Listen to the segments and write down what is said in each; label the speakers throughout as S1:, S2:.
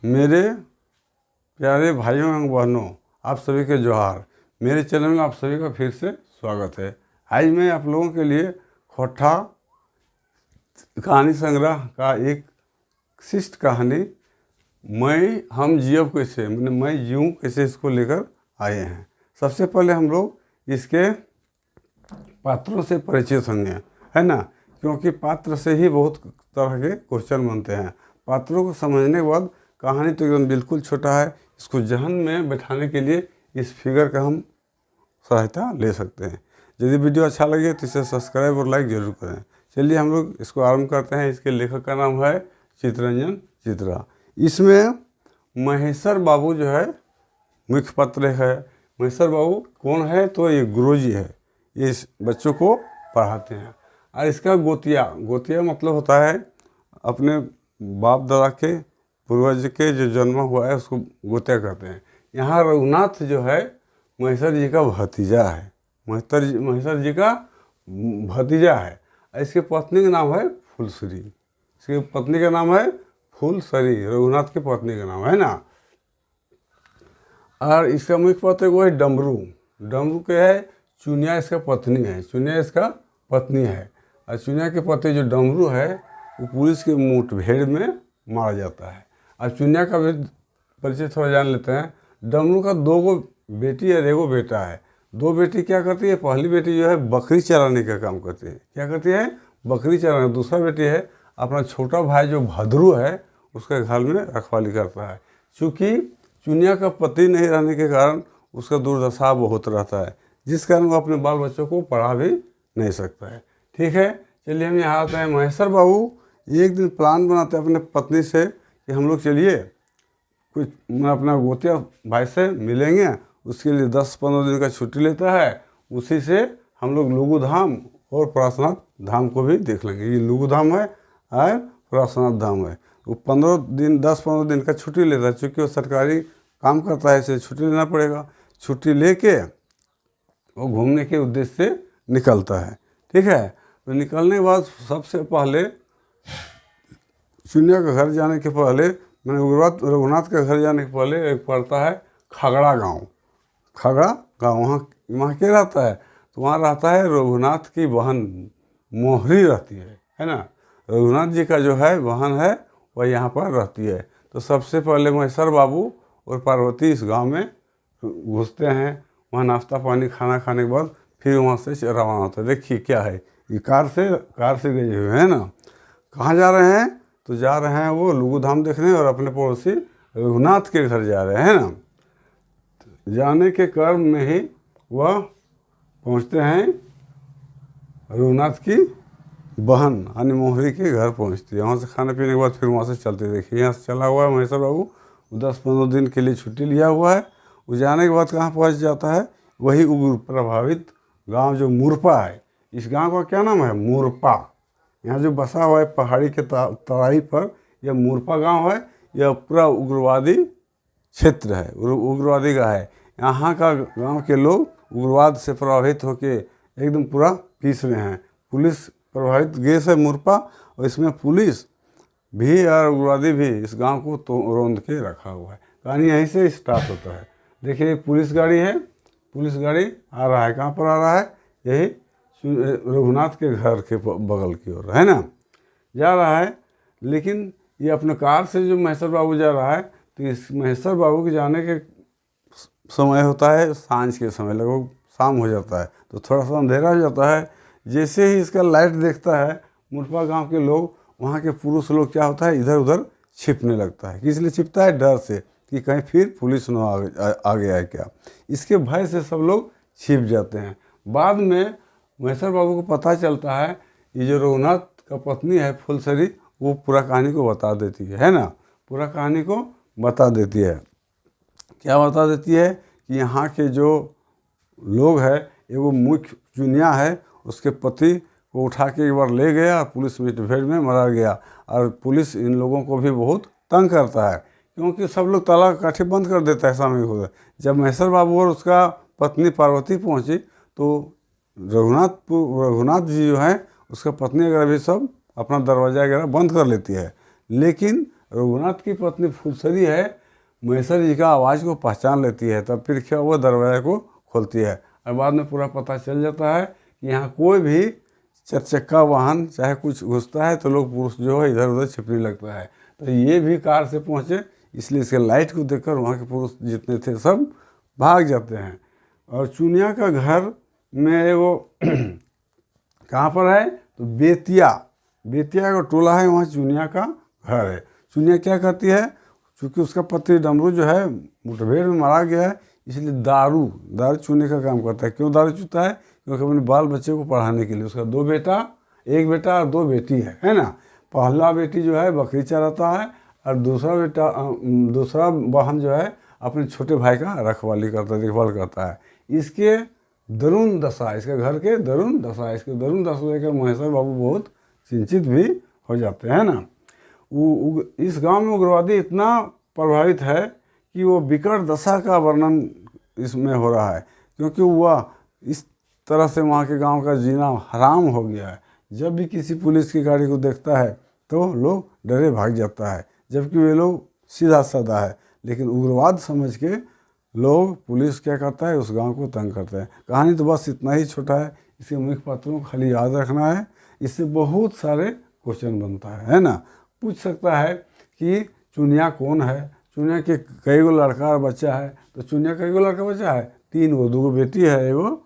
S1: मेरे प्यारे भाइयों एवं बहनों, आप सभी के जोहार। मेरे चैनल में आप सभी का फिर से स्वागत है। आज मैं आप लोगों के लिए खोटा कहानी संग्रह का एक शिष्ट कहानी हम जियो कैसे, मैंने मैं जीऊँ कैसे, इसको लेकर आए हैं। सबसे पहले हम लोग इसके पात्रों से परिचित होंगे, है ना, क्योंकि पात्र से ही बहुत तरह के क्वेश्चन बनते हैं। पात्रों को समझने के बाद कहानी तो एकदम बिल्कुल छोटा है, इसको जहन में बैठाने के लिए इस फिगर का हम सहायता ले सकते हैं। यदि वीडियो अच्छा लगे तो इसे सब्सक्राइब और लाइक जरूर करें। चलिए हम लोग इसको आरंभ करते हैं। इसके लेखक का नाम है चित्तरंजन चित्रा। इसमें महेश्वर बाबू जो है मुख्य पात्र है। महेश्वर बाबू कौन है? तो ये गुरुजी है, ये इस बच्चों को पढ़ाते हैं। और इसका गोतिया मतलब होता है अपने बाप दादा के पूर्वज के जो जन्म हुआ है उसको गोतिया कहते हैं। यहाँ रघुनाथ जो है महेश्वर जी का भतीजा है, महेश्वर जी का भतीजा है। इसके पत्नी का नाम है फुलसरी। इसके पत्नी का नाम है फुलसरी, रघुनाथ की पत्नी का नाम है ना। और इसका मुख्य पात्र वो है डमरू। डमरू क्या है? चुनिया इसका पत्नी है, चुनिया इसका पत्नी है। और चुनिया के पति जो डमरू है वो पुलिस के मुठभेड़ में मारा जाता है। और चुनिया का भी परिचय थोड़ा जान लेते हैं। डमरू का 2 बेटी और 1 बेटा है। 2 बेटी क्या करती है? पहली बेटी जो है बकरी चराने का काम करती है। क्या करती है? बकरी चराने। दूसरा बेटी है अपना छोटा भाई जो भद्रू है उसके घर में रखवाली करता है। चूँकि चुनिया का पति नहीं रहने के कारण उसका दुर्दशा बहुत रहता है, जिस कारण वो अपने बाल बच्चों को पढ़ा भी नहीं सकता है। ठीक है, चलिए हम यहाँ आते हैं। महेश्वर बाबू एक दिन प्लान बनाते हैं अपने पत्नी से कि हम लोग चलिए कुछ अपना गोतिया भाई से मिलेंगे। उसके लिए 10-15 दिन का छुट्टी लेता है। उसी से हम लोग लुगु धाम और परासनाथ धाम को भी देख लेंगे। ये लुगु धाम है और परासनाथ धाम है। वो 10-15 दिन का छुट्टी लेता है। चूँकि वो सरकारी काम करता है, इसे छुट्टी लेना पड़ेगा। छुट्टी लेके वो घूमने के उद्देश्य से निकलता है। ठीक है, तो निकलने के बाद सबसे पहले चुनिया के घर जाने के पहले, मैंने रघुनाथ के घर जाने के पहले एक पड़ता है खगड़ा गांव। खगड़ा गांव वहाँ क्या रहता है? तो वहाँ रहता है रघुनाथ की बहन मोहरी रहती है ना। रघुनाथ जी का जो है बहन है वह यहाँ पर रहती है। तो सबसे पहले महेश्वर बाबू और पार्वती इस गांव में घुसते हैं। वहाँ नाश्ता पानी खाना खाने के बाद फिर वहाँ से रवाना होता है। देखिए क्या है, ये कार से गए हुए हैं ना। कहाँ जा रहे हैं? तो जा रहे हैं वो लुगु धाम देखने और अपने पड़ोसी रघुनाथ के घर जा रहे हैं ना। जाने के क्रम में ही वह पहुँचते हैं रघुनाथ की बहन यानी मोहरी के घर पहुँचती है। वहाँ से खाने पीने के बाद फिर वहाँ से चलते। देखिए यहाँ से चला हुआ है महेश्वर बाबू, 10-15 दिन के लिए छुट्टी लिया हुआ है। वो जाने के बाद कहाँ पहुँच जाता है? वही उग्र प्रभावित गांव जो मुरपा है। इस गांव का क्या नाम है? मुरपा। यहाँ जो बसा हुआ है पहाड़ी के तराई पर, यह मुरपा गांव है। यह पूरा उग्रवादी क्षेत्र है, उग्रवादी का है। यहाँ का गांव के लोग उग्रवाद से प्रभावित होकर एकदम पूरा पीस रहे हैं। पुलिस प्रभावित गैस है मुरपा, और इसमें पुलिस भी और उग्रवादी भी इस गांव को तो रौंद के रखा हुआ है। कहानी यहीं से स्टार्ट होता है। देखिए पुलिस गाड़ी है, पुलिस गाड़ी आ रहा है। कहाँ पर आ रहा है? यही रघुनाथ के घर के बगल की ओर है ना, जा रहा है। लेकिन ये अपने कार से जो महेश्वर बाबू जा रहा है, तो इस महेश्वर बाबू के जाने के समय होता है सांझ के समय, लगभग शाम हो जाता है। तो थोड़ा सा अंधेरा हो जाता है। जैसे ही इसका लाइट देखता है मुरपा गांव के लोग, वहाँ के पुरुष लोग क्या होता है इधर उधर छिपने लगता है। किस लिए छिपता है? डर से कि कहीं फिर पुलिस न आ गया है क्या। इसके भय से सब लोग छिप जाते हैं। बाद में महेश्वर बाबू को पता चलता है, ये जो रघुनाथ का पत्नी है फुलसरी, वो पूरा कहानी को बता देती है ना। पूरा कहानी को बता देती है। क्या बता देती है? कि यहाँ के जो लोग हैं, एगो मुख्य चुनिया है, उसके पति को उठा के एक बार ले गया, पुलिस मुठभेड़ में मारा गया। और पुलिस इन लोगों को भी बहुत तंग करता है, क्योंकि सब लोग ताला काठी बंद कर देता है सामने को। जब महेश्वर बाबू और उसका पत्नी पार्वती पहुंची, तो रघुनाथ जी जो है उसका पत्नी वगैरह भी सब अपना दरवाज़ा वगैरह बंद कर लेती है। लेकिन रघुनाथ की पत्नी फुलसरी है, महेश्वर जी का आवाज़ को पहचान लेती है, तब फिर क्या हुआ, दरवाजे को खोलती है और बाद में पूरा पता चल जाता है कि यहाँ कोई भी चरचक्का वाहन चाहे कुछ घुसता है तो लोग पुरुष जो है इधर उधर छिपने लगता है। तो ये भी कार से पहुँचे, इसलिए इसके लाइट को देखकर वहाँ के पुरुष जितने थे सब भाग जाते हैं। और चुनिया का घर में वो कहाँ पर है, तो बेतिया का टोला है, वहाँ चुनिया का घर है। चुनिया क्या करती है, चूँकि उसका पति डमरू जो है मुठभेड़ में मारा गया है, इसलिए दारू चूने का काम करता है। क्यों दारू चूता है, क्योंकि अपने बाल बच्चे को पढ़ाने के लिए। उसका एक बेटा और 2 बेटी है ना। पहला बेटी जो है बकरी चराता है और दूसरा बहन जो है अपने छोटे भाई का रखवाली करता है, देखभाल करता है। इसके दरुण दशा, इसके घर के दरुण दशा, इसके दरुण दशा देखकर महेश्वर बाबू बहुत चिंतित भी हो जाते हैं ना। इस गांव में उग्रवादी इतना प्रभावित है कि वो विकट दशा का वर्णन इसमें हो रहा है, क्योंकि वह इस तरह से वहाँ के गांव का जीना हराम हो गया है। जब भी किसी पुलिस की गाड़ी को देखता है तो लोग डरे भाग जाता है, जबकि वे लोग सीधा साधा है, लेकिन उग्रवाद समझ के लोग पुलिस क्या करता है, उस गांव को तंग करता है। कहानी तो बस इतना ही छोटा है, इसके मुख्य पात्रों को खाली याद रखना है। इससे बहुत सारे क्वेश्चन बनता है ना। पूछ सकता है कि चुनिया कौन है, चुनिया के कई गो लड़का और बच्चा है, तो चुनिया कई गो लड़का बच्चा है, 3 गो, 2 गो बेटी है, एगो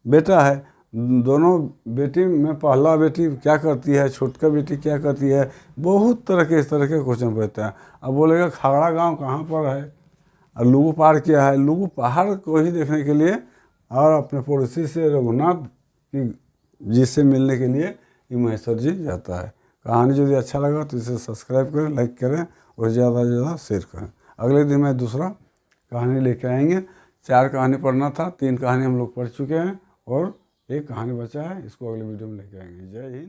S1: बेटा है। दोनों बेटी में पहला बेटी क्या करती है, छोटका बेटी क्या करती है, बहुत तरह के इस तरह के क्वेश्चन पूछते हैं। अब बोलेगा खागड़ा गांव कहाँ पर है और लुगु पहाड़ क्या है। लुगु पहाड़ को ही देखने के लिए और अपने पड़ोसी से रघुनाथ जी से मिलने के लिए ये महेश्वर जी जाता है। कहानी यदि अच्छा लगा तो इसे सब्सक्राइब करें, लाइक करें और ज़्यादा से ज़्यादा शेयर करें। अगले दिन मैं दूसरा कहानी लेके आएंगे। 4 कहानी पढ़ना था, 3 कहानी हम लोग पढ़ चुके हैं और एक कहानी बचा है, इसको अगले वीडियो में लेके आएंगे। जय हिंद।